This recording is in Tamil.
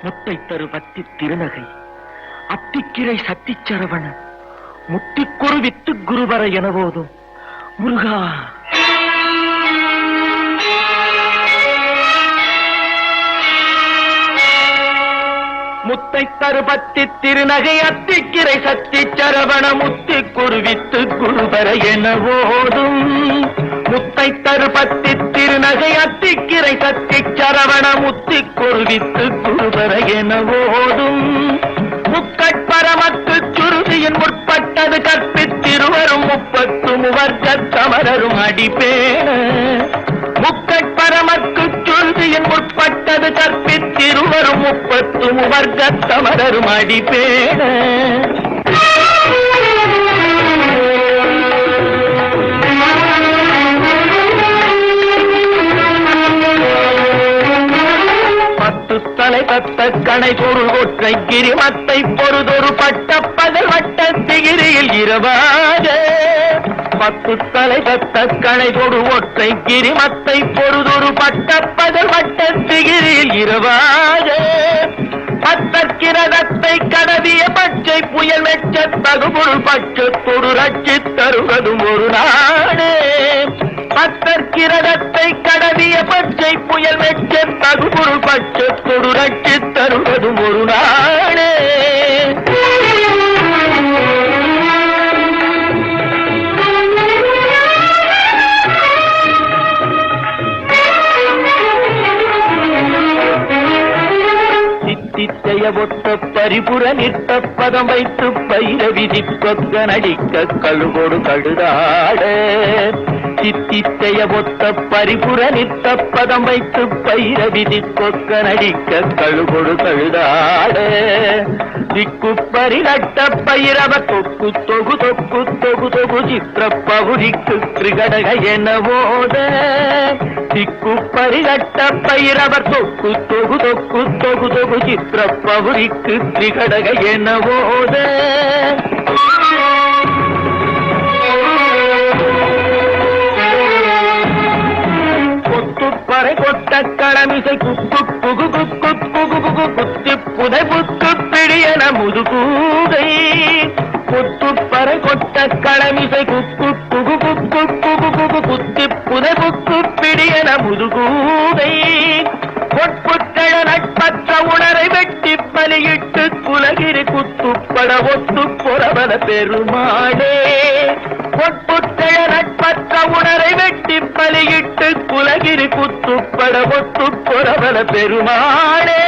முத்தை தரு பத்தி திருநகை அத்திக்கிரை சத்திச்சரவண முத்திக்குரு வித்து குருவர என போதும் முருகா. முத்தை தருபத்தி திருநகை அத்திக்கிரை சத்திச்சரவண முத்திக்குரு வித்து குருவர என போதும் முத்தை தருபத்தி திருநகை அத்திக்கிரை சத்திச்சரவண முத்திக்குரு வித்து குருவர என போதும் முக்கட்பரமத்து சுருதியின் முற்பட்டது கற்பித்திருவரும் 30 முவர்க்கத்தமரரும் அடிப்பேன முக்கட்பரமக்கு சுருதியின் முற்பட்டது கற்பித்திருவரும் 30 முவர்க்கத்தமரரும் அடிப்பேன தலை தத்த கணை பொருள் ஒற்றை கிரிமத்தை பொறுதொரு பட்ட பகல் வட்ட திகிரியில் இரவாக 10 தலை தத்த கணை பொரு ஒற்றை கிரிமத்தை பொறுதொரு பட்ட பகல் வட்ட திகிரியில் இரவாக பத்தற்கிரதத்தை கடவிய பச்சை புயல் மெச்ச தகுபொருள் பட்சத்தொரு ரட்சி தருவதும் ஒரு நாடே. பத்தற்கிரதத்தை கடவிய பச்சை புயல் மெச்ச தகுபொருள் பட்சத்தொரு ரட்சி தருவதும் ஒரு நாடே. சித்தித்தைய ஒத்த பரிபுர நிற்ற பதம் வைத்து பயிர விதி கொக்க நடிக்க கழுகோடு கழுதாட சித்தித்தைய ஒத்த பரிபுர நிற்ற பதம் வைத்து பயிர விதி கொக்க நடிக்க கழுகோடு கழுதாட திக்கு பரிநட்ட பயிரவ தொக்கு தொகு தொக்கு தொகு தொகு சித்திர பகுதிக்கு திரிகடக என போத திக்கு பரிநட்ட பயிரவர் தொக்கு தொகு தொக்கு தொகு தொகு சித்திர பகுதிக்கு திரிகடக என போத கொத்துப்பறை கொட்ட கடமிசை குக்கு குகு குக்கு குகு குகு குத்தி புதை புக்கு பிடியன முதுகூதை கொத்துப்பறை கொட்ட கடமிசை குக்கு குகு குக்கு குகு குகு குத்தி புதை புக்கு பிடியன முதுகூதை பொற்புத்தழ நட்பற்ற உணரை வெட்டி பலியிட்டு குலகிரி குத்துப்பட ஒத்து புறவன பெருமாளே. பொற்புத்தழ நட்பற்ற உணரை வெட்டி பலியிட்டு குலகிரி குத்துப்பட ஒத்து புறவன பெருமாளே.